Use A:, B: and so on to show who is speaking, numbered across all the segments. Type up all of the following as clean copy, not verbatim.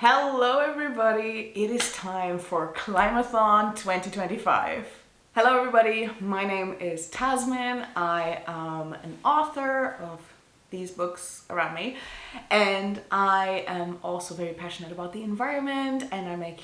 A: Hello everybody, it is time for Climathon 2025. Hello everybody, my name is Tasmin. I am an author of these books around me, and I am also very passionate about the environment, and I make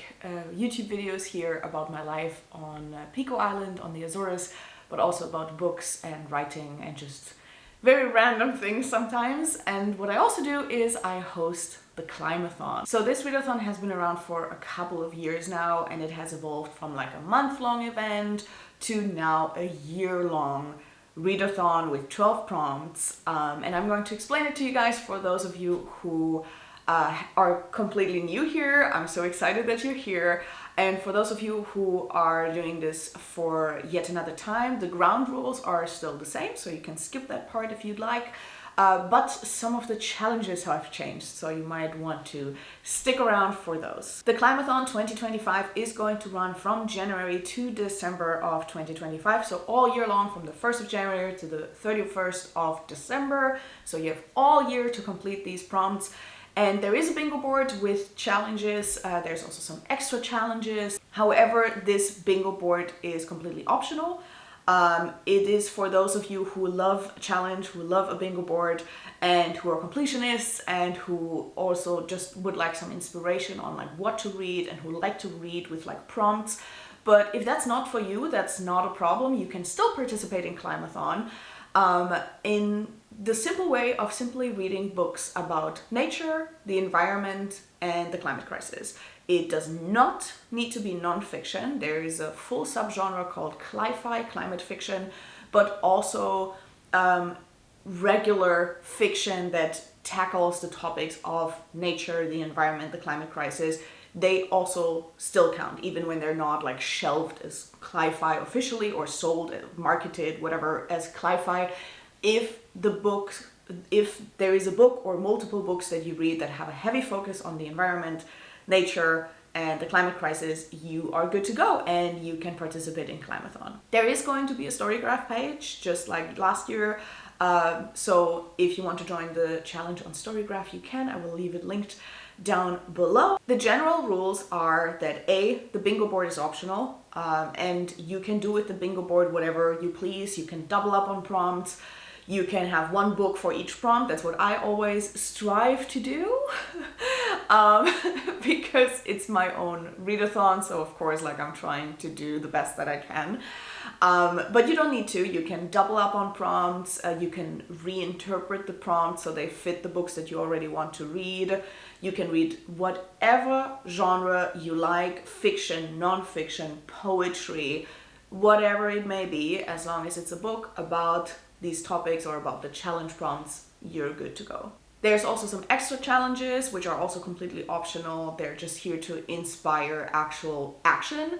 A: YouTube videos here about my life on Pico Island on the Azores, but also about books and writing and just very random things sometimes. And what I also do is I host the Climathon. So this readathon has been around for a couple of years now, and it has evolved from like a month-long event to now a year-long readathon with 12 prompts. And I'm going to explain it to you guys for those of you who are completely new here. I'm so excited that you're here. And for those of you who are doing this for yet another time, the ground rules are still the same, so you can skip that part if you'd like. But some of the challenges have changed, so you might want to stick around for those. The Climathon 2025 is going to run from January to December of 2025, so all year long from the 1st of January to the 31st of December. So you have all year to complete these prompts. And there is a bingo board with challenges. There's also some extra challenges. However, this bingo board is completely optional. It is for those of you who love a challenge, who love a bingo board, and who are completionists, and who also just would like some inspiration on like what to read, and who like to read with like prompts. But if that's not for you, that's not a problem. You can still participate in Climathon in the simple way of simply reading books about nature, the environment, and the climate crisis. It does not need to be non-fiction. There is a full subgenre called cli-fi, climate fiction, but also regular fiction that tackles the topics of nature, the environment, the climate crisis. They also still count, even when they're not like shelved as cli-fi officially or sold, marketed, whatever, as cli-fi. If there is a book or multiple books that you read that have a heavy focus on the environment, nature, and the climate crisis, you are good to go and you can participate in Climathon. There is going to be a storygraph page, just like last year. So if you want to join the challenge on storygraph, you can. I will leave it linked down below. The general rules are that the bingo board is optional, and you can do with the bingo board whatever you please. You can double up on prompts. You can have one book for each prompt. That's what I always strive to do because it's my own readathon. So of course, like I'm trying to do the best that I can. But you don't need to. You can double up on prompts. You can reinterpret the prompts so they fit the books that you already want to read. You can read whatever genre you like, fiction, non-fiction, poetry, whatever it may be, as long as it's a book about these topics or about the challenge prompts, you're good to go. There's also some extra challenges, which are also completely optional. They're just here to inspire actual action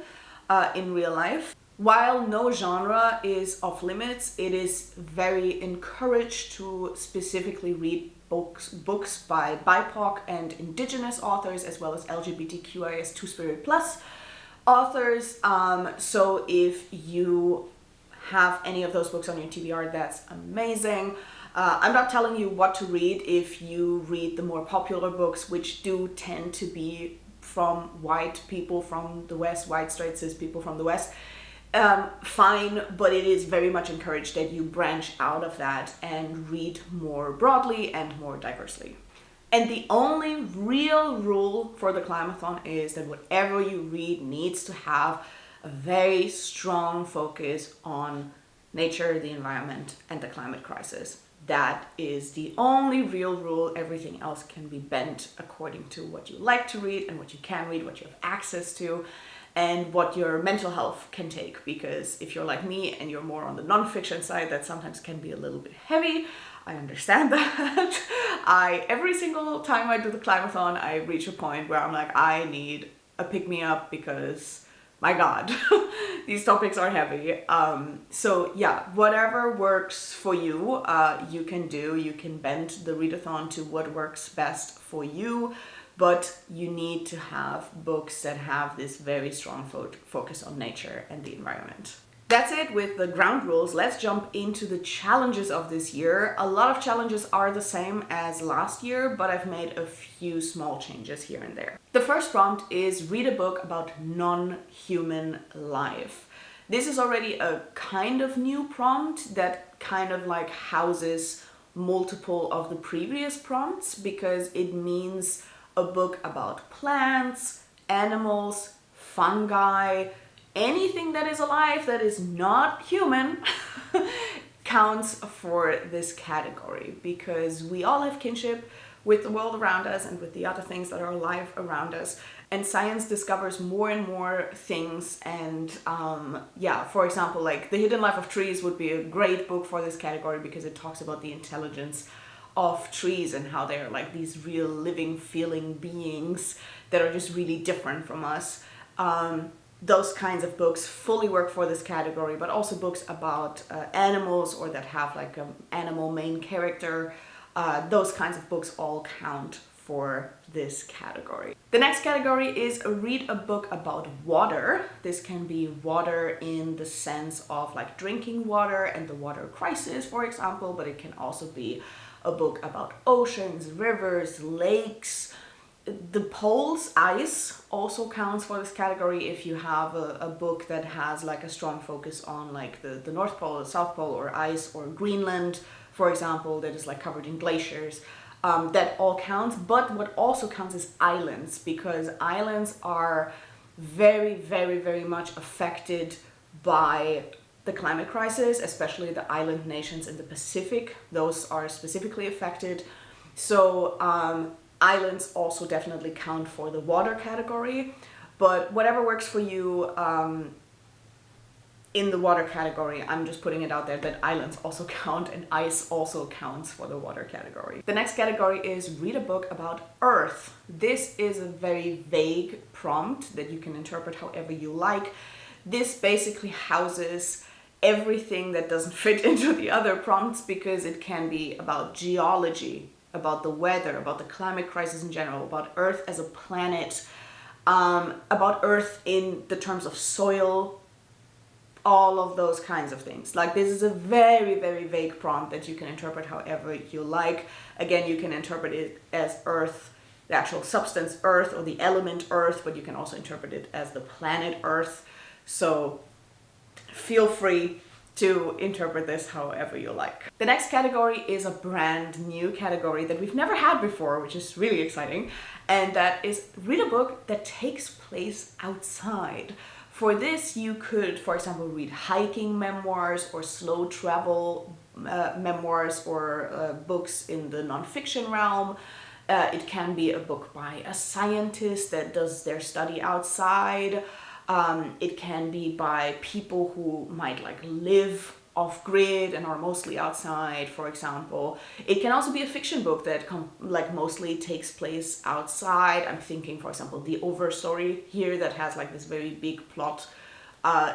A: in real life. While no genre is off limits, it is very encouraged to specifically read books by BIPOC and Indigenous authors, as well as LGBTQIS Two-Spirit Plus authors. So if you have any of those books on your TBR, that's amazing. I'm not telling you what to read if you read the more popular books, which do tend to be from white people from the West, white straight cis people from the West. Fine, but it is very much encouraged that you branch out of that and read more broadly and more diversely. And the only real rule for the Climathon is that whatever you read needs to have a very strong focus on nature, the environment, and the climate crisis. That is the only real rule. Everything else can be bent according to what you like to read and what you can read, what you have access to, and what your mental health can take. Because if you're like me and you're more on the non-fiction side, that sometimes can be a little bit heavy. I understand that. Every single time I do the Climathon, I reach a point where I'm like, I need a pick-me-up because my God, these topics are heavy. So yeah, whatever works for you, you can do. You can bend the readathon to what works best for you, but you need to have books that have this very strong focus on nature and the environment. That's it with the ground rules. Let's jump into the challenges of this year. A lot of challenges are the same as last year, but I've made a few small changes here and there. The first prompt is read a book about non-human life. This is already a kind of new prompt that kind of like houses multiple of the previous prompts, because it means a book about plants, animals, fungi, anything that is alive that is not human counts for this category, because we all have kinship with the world around us and with the other things that are alive around us. And science discovers more and more things. And for example, like The Hidden Life of Trees would be a great book for this category, because it talks about the intelligence of trees and how they're like these real living, feeling beings that are just really different from us. Those kinds of books fully work for this category, but also books about animals, or that have like an animal main character. Those kinds of books all count for this category. The next category is read a book about water. This can be water in the sense of like drinking water and the water crisis, for example, but it can also be a book about oceans, rivers, lakes. The poles, ice, also counts for this category if you have a book that has like a strong focus on like the North Pole, the South Pole, or ice, or Greenland, for example, that is like covered in glaciers. That all counts. But what also counts is islands, because islands are very, very, very much affected by the climate crisis, especially the island nations in the Pacific. Those are specifically affected. So islands also definitely count for the water category, but whatever works for you in the water category, I'm just putting it out there that islands also count, and ice also counts for the water category. The next category is read a book about Earth. This is a very vague prompt that you can interpret however you like. This basically houses everything that doesn't fit into the other prompts, because it can be about geology, about the weather, about the climate crisis in general, about Earth as a planet, about Earth in the terms of soil, all of those kinds of things. Like, this is a very, very vague prompt that you can interpret however you like. Again, you can interpret it as Earth, the actual substance Earth, or the element Earth, but you can also interpret it as the planet Earth. So feel free to interpret this however you like. The next category is a brand new category that we've never had before, which is really exciting, and that is read a book that takes place outside. For this, you could, for example, read hiking memoirs, or slow travel memoirs, or books in the nonfiction realm. It can be a book by a scientist that does their study outside. It can be by people who might like live off-grid and are mostly outside, for example. It can also be a fiction book that mostly takes place outside. I'm thinking, for example, The Overstory here, that has like this very big plot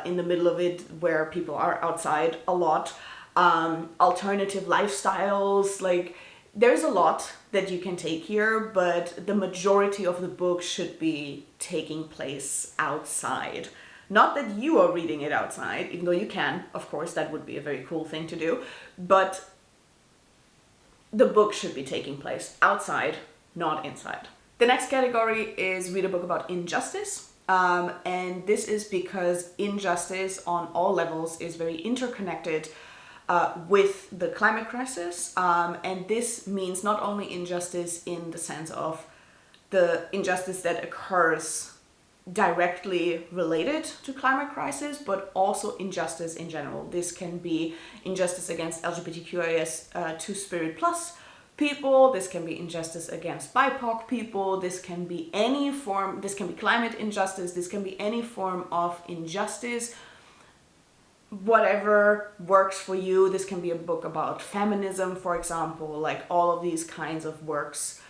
A: in the middle of it where people are outside a lot. Alternative lifestyles, like there's a lot that you can take here, but the majority of the book should be taking place outside. Not that you are reading it outside, even though you can, of course, that would be a very cool thing to do, but the book should be taking place outside, not inside. The next category is read a book about injustice. And this is because injustice on all levels is very interconnected with the climate crisis. And this means not only injustice in the sense of the injustice that occurs directly related to climate crisis, but also injustice in general. This can be injustice against LGBTQIS two-spirit plus people. This can be injustice against BIPOC people. This can be any form. This can be climate injustice. This can be any form of injustice. Whatever works for you. This can be a book about feminism, for example. Like, all of these kinds of works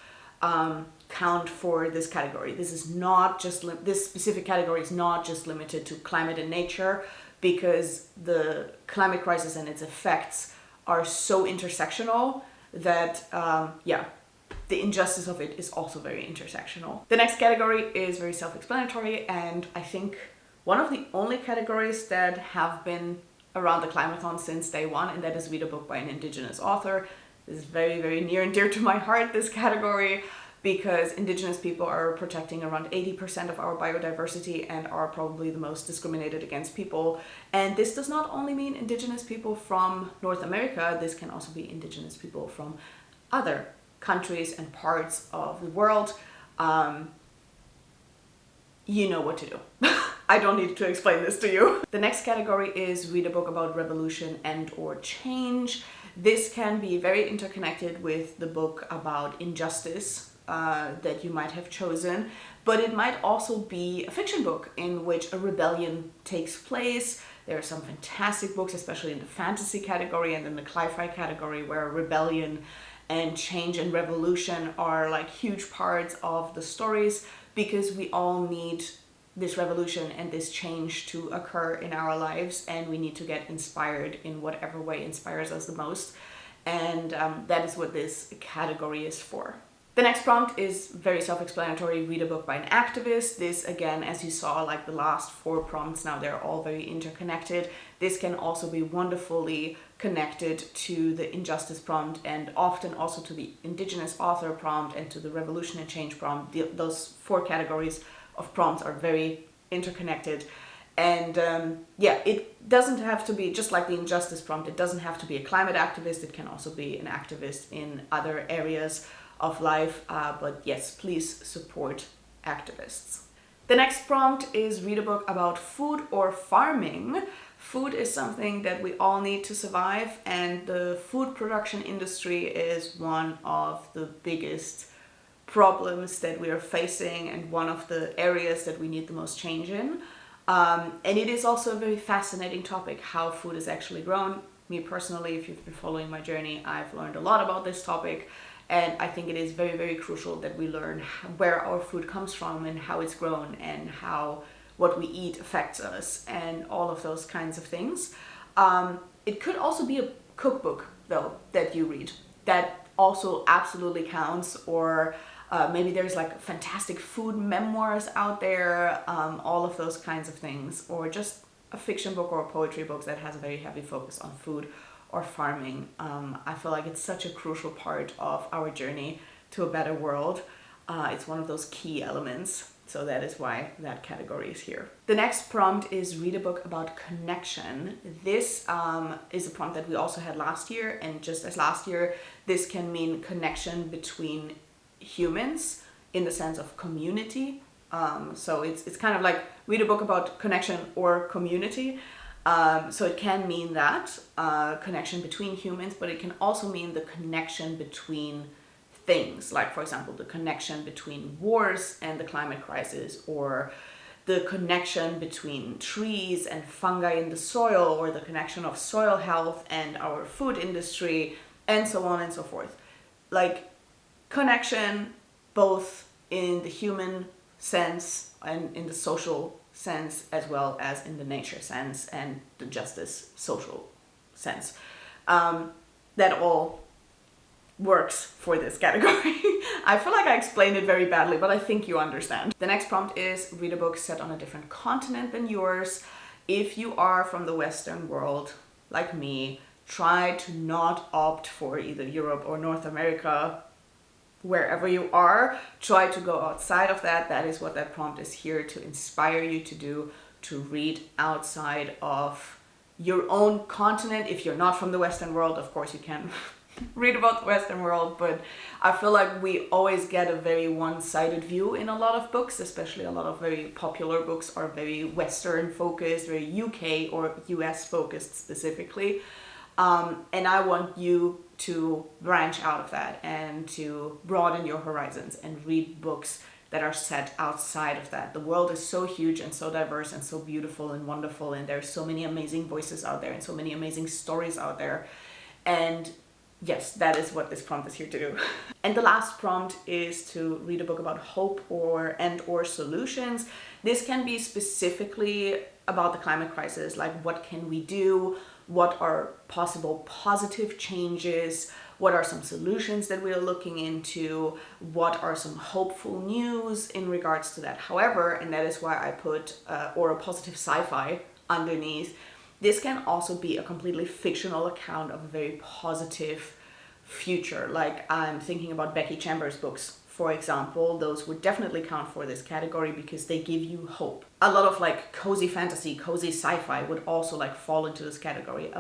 A: count for this category. This is not just this specific category is not just limited to climate and nature, because the climate crisis and its effects are so intersectional that the injustice of it is also very intersectional. The next category is very self-explanatory, and I think one of the only categories that have been around the Climathon since day one, and that is read a book by an Indigenous author. This is very, very near and dear to my heart, this category, because Indigenous people are protecting around 80% of our biodiversity and are probably the most discriminated against people. And this does not only mean Indigenous people from North America, this can also be Indigenous people from other countries and parts of the world. You know what to do. I don't need to explain this to you. The next category is read a book about revolution and or change. This can be very interconnected with the book about injustice that you might have chosen, but it might also be a fiction book in which a rebellion takes place. There are some fantastic books, especially in the fantasy category and in the cli-fi category, where rebellion and change and revolution are like huge parts of the stories, because we all need this revolution and this change to occur in our lives, and we need to get inspired in whatever way inspires us the most. And that is what this category is for. The next prompt is very self-explanatory, read a book by an activist. This, again, as you saw, like the last 4 prompts now, they're all very interconnected. This can also be wonderfully connected to the injustice prompt, and often also to the Indigenous author prompt and to the revolution and change prompt. Those 4 categories of prompts are very interconnected. And yeah, it doesn't have to be, just like the injustice prompt, it doesn't have to be a climate activist. It can also be an activist in other areas of life, but yes, please support activists. The next prompt is read a book about food or farming. Food is something that we all need to survive, and the food production industry is one of the biggest problems that we are facing and one of the areas that we need the most change in. And it is also a very fascinating topic, how food is actually grown. Me personally, if you've been following my journey, I've learned a lot about this topic. And I think it is very, very crucial that we learn where our food comes from and how it's grown and how what we eat affects us and all of those kinds of things. It could also be a cookbook, though, that you read. That also absolutely counts. Or maybe there's like fantastic food memoirs out there, all of those kinds of things. Or just a fiction book or a poetry book that has a very heavy focus on food or farming. I feel like it's such a crucial part of our journey to a better world. It's one of those key elements, so that is why that category is here. The next prompt is read a book about connection. This is a prompt that we also had last year, and just as last year, this can mean connection between humans in the sense of community. So it's kind of like read a book about connection or community. So it can mean that connection between humans, but it can also mean the connection between things, like for example the connection between wars and the climate crisis, or the connection between trees and fungi in the soil, or the connection of soil health and our food industry, and so on and so forth. Like connection both in the human sense and in the social sense, as well as in the nature sense and the justice social sense. That all works for this category. I feel like I explained it very badly, but I think you understand. The next prompt is read a book set on a different continent than yours. If you are from the Western world, like me, try to not opt for either Europe or North America. Wherever you are, try to go outside of that. That is what that prompt is here to inspire you to do, to read outside of your own continent. If you're not from the Western world, of course you can read about the Western world, but I feel like we always get a very one-sided view in a lot of books, especially a lot of very popular books are very Western focused, very UK or US focused specifically. And I want you to branch out of that and to broaden your horizons and read books that are set outside of that. The world is so huge and so diverse and so beautiful and wonderful, and there's so many amazing voices out there and so many amazing stories out there. And yes, that is what this prompt is here to do. And the last prompt is to read a book about hope or solutions. This can be specifically about the climate crisis, like what can we do? What are possible positive changes? what are some solutions that we are looking into, what are some hopeful news in regards to that. However, and that is why I put or a positive sci-fi underneath, this can also be a completely fictional account of a very positive future. Like I'm thinking about Becky Chambers' books, for example. Those would definitely count for this category because they give you hope. A lot of like cozy fantasy, cozy sci-fi would also like fall into this category.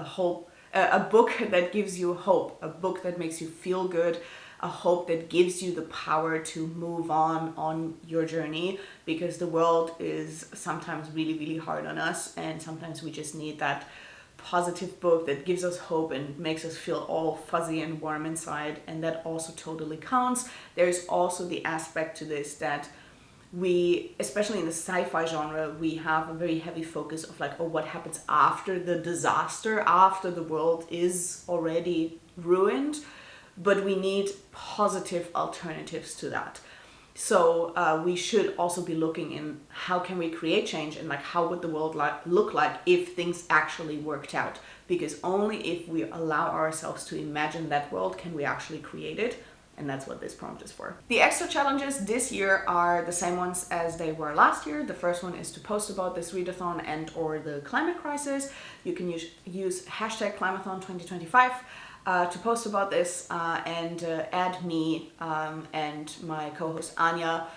A: A book that gives you hope, a book that makes you feel good, a hope that gives you the power to move on your journey, because the world is sometimes really, really hard on us, and sometimes we just need that positive book that gives us hope and makes us feel all fuzzy and warm inside, and that also totally counts. There's also the aspect to this that we, especially in the sci-fi genre, we have a very heavy focus of like, oh, what happens after the disaster, after the world is already ruined, but we need positive alternatives to that. So we should also be looking in how can we create change, and like how would the world look like if things actually worked out, because only if we allow ourselves to imagine that world can we actually create it. And that's what this prompt is for. The extra challenges this year are the same ones as they were last year. The first one is to post about this readathon and or the climate crisis. You can use hashtag Climathon 2025 to post about this and add me and my co-host Anya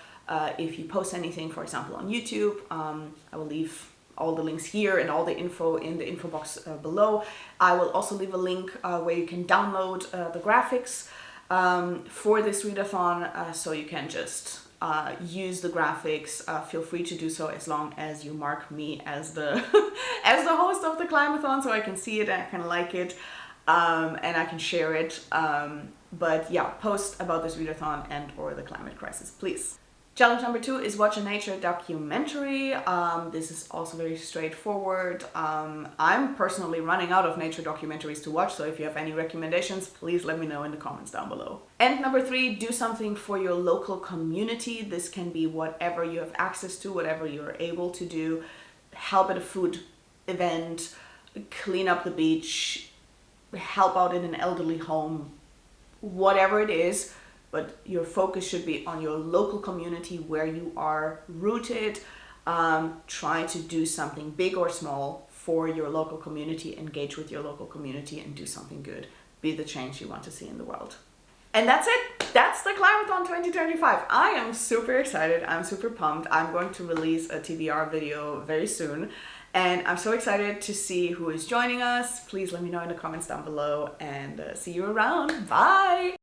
A: if you post anything, for example, on YouTube. I will leave all the links here and all the info in the info box below. I will also leave a link where you can download the graphics for this readathon, so you can just use the graphics. Feel free to do so as long as you mark me as the as the host of the Climathon, so I can see it and I can like it and I can share it. But yeah, post about this readathon and or the climate crisis, please. Challenge number 2 is watch a nature documentary. This is also very straightforward. I'm personally running out of nature documentaries to watch, so if you have any recommendations, please let me know in the comments down below. And number 3, do something for your local community. This can be whatever you have access to, whatever you're able to do. Help at a food event, clean up the beach, help out in an elderly home, whatever it is. But your focus should be on your local community where you are rooted. Try to do something big or small for your local community. Engage with your local community and do something good. Be the change you want to see in the world. And that's it. That's the Climathon 2025. I am super excited. I'm super pumped. I'm going to release a TBR video very soon. And I'm so excited to see who is joining us. Please let me know in the comments down below, and see you around. Bye!